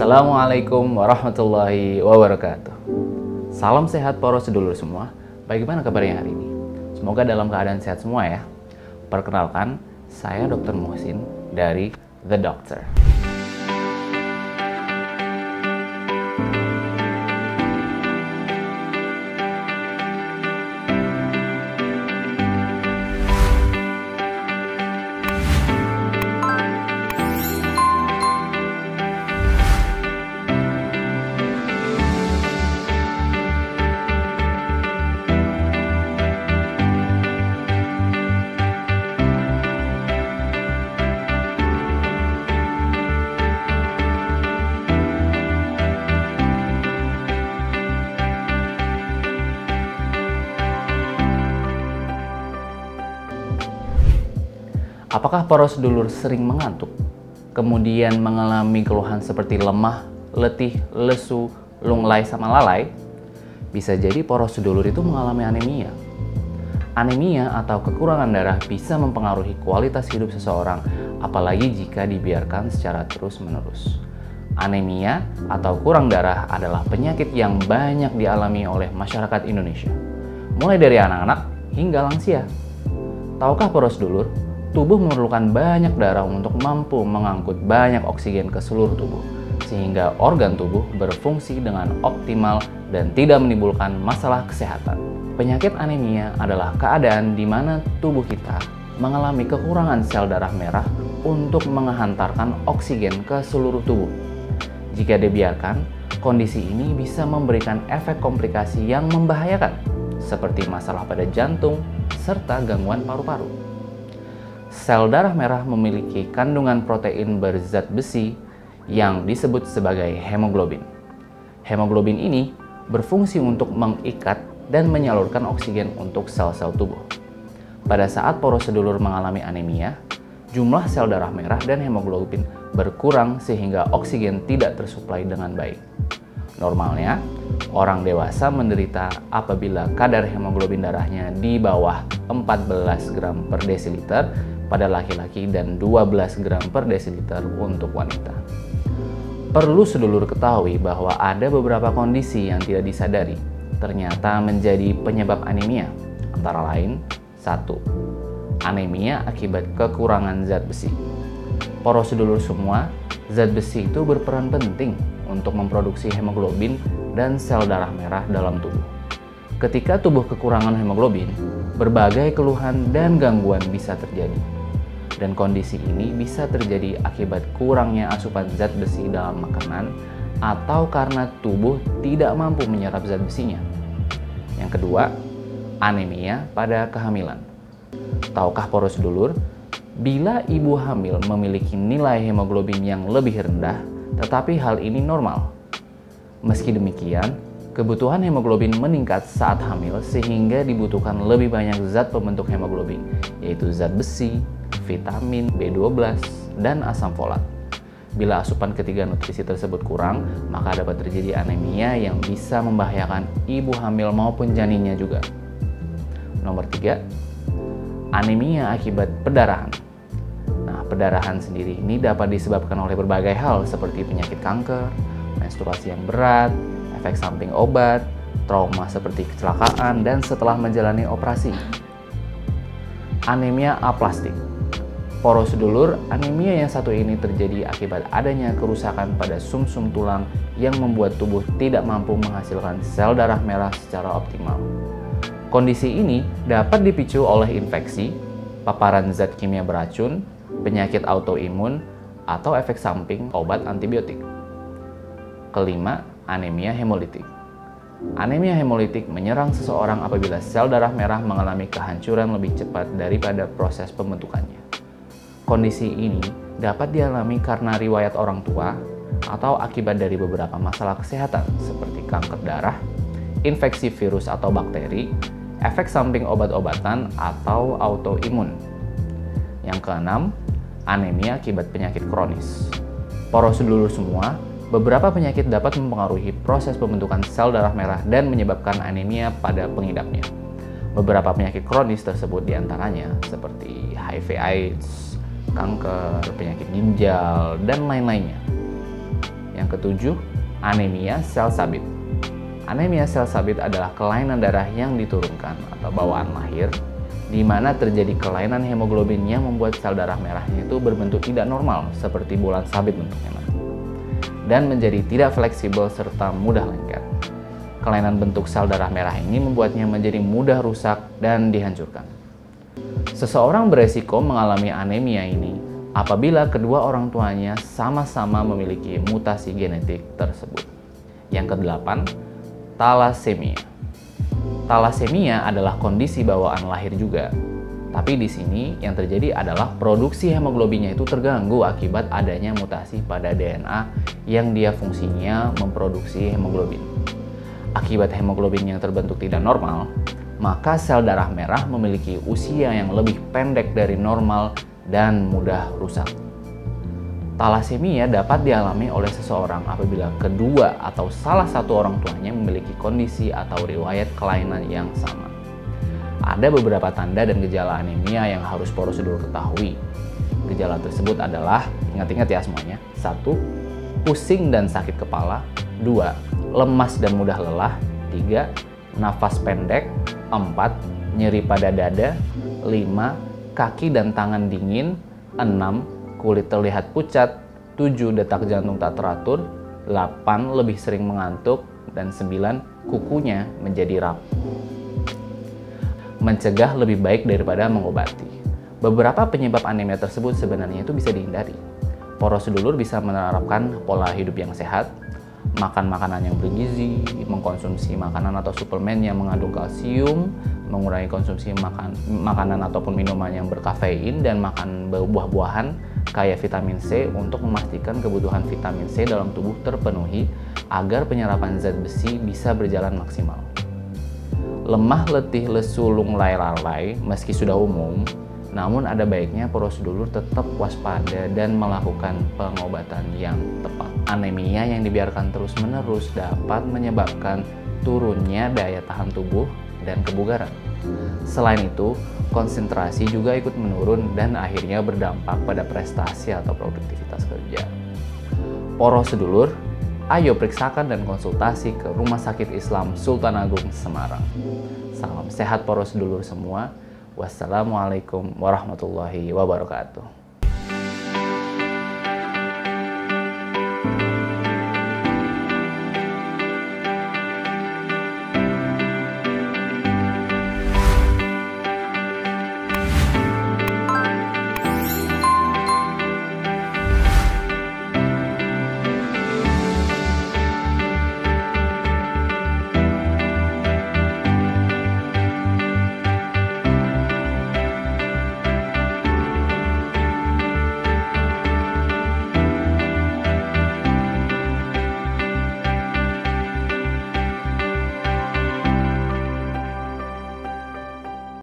Assalamualaikum warahmatullahi wabarakatuh. Salam sehat para sedulur semua. Bagaimana kabarnya hari ini? Semoga dalam keadaan sehat semua ya. Perkenalkan, saya Dr. Muhsin dari The Doctor. Apakah para sedulur sering mengantuk, kemudian mengalami keluhan seperti lemah, letih, lesu, lunglai, sama lalai? Bisa jadi para sedulur itu mengalami anemia. Anemia atau kekurangan darah bisa mempengaruhi kualitas hidup seseorang, apalagi jika dibiarkan secara terus-menerus. Anemia atau kurang darah adalah penyakit yang banyak dialami oleh masyarakat Indonesia, mulai dari anak-anak hingga lansia. Tahukah para sedulur, tubuh memerlukan banyak darah untuk mampu mengangkut banyak oksigen ke seluruh tubuh, sehingga organ tubuh berfungsi dengan optimal dan tidak menimbulkan masalah kesehatan. Penyakit anemia adalah keadaan di mana tubuh kita mengalami kekurangan sel darah merah untuk menghantarkan oksigen ke seluruh tubuh. Jika dibiarkan, kondisi ini bisa memberikan efek komplikasi yang membahayakan, seperti masalah pada jantung serta gangguan paru-paru. Sel darah merah memiliki kandungan protein berzat besi yang disebut sebagai hemoglobin. Hemoglobin ini berfungsi untuk mengikat dan menyalurkan oksigen untuk sel-sel tubuh. Pada saat para sedulur mengalami anemia, jumlah sel darah merah dan hemoglobin berkurang sehingga oksigen tidak tersuplai dengan baik. Normalnya, orang dewasa menderita apabila kadar hemoglobin darahnya di bawah 14 gram per desiliter pada laki-laki dan 12 gram per desiliter untuk wanita. Perlu sedulur ketahui bahwa ada beberapa kondisi yang tidak disadari ternyata menjadi penyebab anemia, antara lain 1. Anemia akibat kekurangan zat besi. Para sedulur semua, zat besi itu berperan penting untuk memproduksi hemoglobin dan sel darah merah dalam tubuh. Ketika tubuh kekurangan hemoglobin, berbagai keluhan dan gangguan bisa terjadi. Dan kondisi ini bisa terjadi akibat kurangnya asupan zat besi dalam makanan atau karena tubuh tidak mampu menyerap zat besinya. Yang kedua, anemia pada kehamilan. Tahukah para sedulur, bila ibu hamil memiliki nilai hemoglobin yang lebih rendah, tetapi hal ini normal. Meski demikian, kebutuhan hemoglobin meningkat saat hamil sehingga dibutuhkan lebih banyak zat pembentuk hemoglobin, yaitu zat besi, vitamin B12, dan asam folat. Bila asupan ketiga nutrisi tersebut kurang, maka dapat terjadi anemia yang bisa membahayakan ibu hamil maupun janinnya juga. Nomor 3, anemia akibat perdarahan. Nah, perdarahan sendiri ini dapat disebabkan oleh berbagai hal seperti penyakit kanker, menstruasi yang berat, efek samping obat, trauma seperti kecelakaan, dan setelah menjalani operasi. Anemia aplastik. Para sedulur, anemia yang satu ini terjadi akibat adanya kerusakan pada sumsum tulang yang membuat tubuh tidak mampu menghasilkan sel darah merah secara optimal. Kondisi ini dapat dipicu oleh infeksi, paparan zat kimia beracun, penyakit autoimun, atau efek samping obat antibiotik. Kelima, anemia hemolitik. Anemia hemolitik menyerang seseorang apabila sel darah merah mengalami kehancuran lebih cepat daripada proses pembentukannya. Kondisi ini dapat dialami karena riwayat orang tua atau akibat dari beberapa masalah kesehatan seperti kanker darah, infeksi virus atau bakteri, efek samping obat-obatan, atau autoimun. Yang keenam, anemia akibat penyakit kronis. Para sedulur semua, beberapa penyakit dapat mempengaruhi proses pembentukan sel darah merah dan menyebabkan anemia pada pengidapnya. Beberapa penyakit kronis tersebut diantaranya seperti HIV/AIDS, kanker, penyakit ginjal, dan lain-lainnya. Yang Yang ketujuh, anemia sel sabit. Anemia sel sabit adalah kelainan darah yang diturunkan atau bawaan lahir, di mana terjadi kelainan hemoglobin yang membuat sel darah merahnya itu berbentuk tidak normal seperti bulan sabit bentuknya, dan menjadi tidak fleksibel serta mudah lengket. Kelainan bentuk sel darah merah ini membuatnya menjadi mudah rusak dan dihancurkan. Seseorang beresiko mengalami anemia ini apabila kedua orang tuanya sama-sama memiliki mutasi genetik tersebut. Yang kedelapan, talasemia. Talasemia adalah kondisi bawaan lahir juga. Tapi di sini yang terjadi adalah produksi hemoglobinnya itu terganggu akibat adanya mutasi pada DNA yang dia fungsinya memproduksi hemoglobin. Akibat hemoglobin yang terbentuk tidak normal, maka sel darah merah memiliki usia yang lebih pendek dari normal dan mudah rusak. Talasemia dapat dialami oleh seseorang apabila kedua atau salah satu orang tuanya memiliki kondisi atau riwayat kelainan yang sama. Ada beberapa tanda dan gejala anemia yang harus prosedur ketahui. Gejala tersebut adalah, ingat-ingat ya semuanya, 1. Pusing dan sakit kepala. 2. Lemas dan mudah lelah. 3. Nafas pendek. 4. Nyeri pada dada. 5. Kaki dan tangan dingin. 6. Kulit terlihat pucat. 7. Detak jantung tak teratur. 8. Lebih sering mengantuk. Dan 9. Kukunya menjadi rapuh. Mencegah lebih baik daripada mengobati. Beberapa penyebab anemia tersebut sebenarnya itu bisa dihindari. Poros sedulur bisa menerapkan pola hidup yang sehat, makan makanan yang bergizi, mengkonsumsi makanan atau suplemen yang mengandung kalsium, mengurangi konsumsi makanan ataupun minuman yang berkafein, dan makan buah-buahan kaya vitamin C untuk memastikan kebutuhan vitamin C dalam tubuh terpenuhi agar penyerapan zat besi bisa berjalan maksimal. Lemah, letih, lesu, lunglai, lalai, meski sudah umum, namun ada baiknya poros sedulur tetap waspada dan melakukan pengobatan yang tepat. Anemia yang dibiarkan terus-menerus dapat menyebabkan turunnya daya tahan tubuh dan kebugaran. Selain itu, konsentrasi juga ikut menurun dan akhirnya berdampak pada prestasi atau produktivitas kerja. Poros sedulur, ayo periksakan dan konsultasi ke Rumah Sakit Islam Sultan Agung Semarang. Salam sehat poros sedulur semua. Wassalamualaikum warahmatullahi wabarakatuh.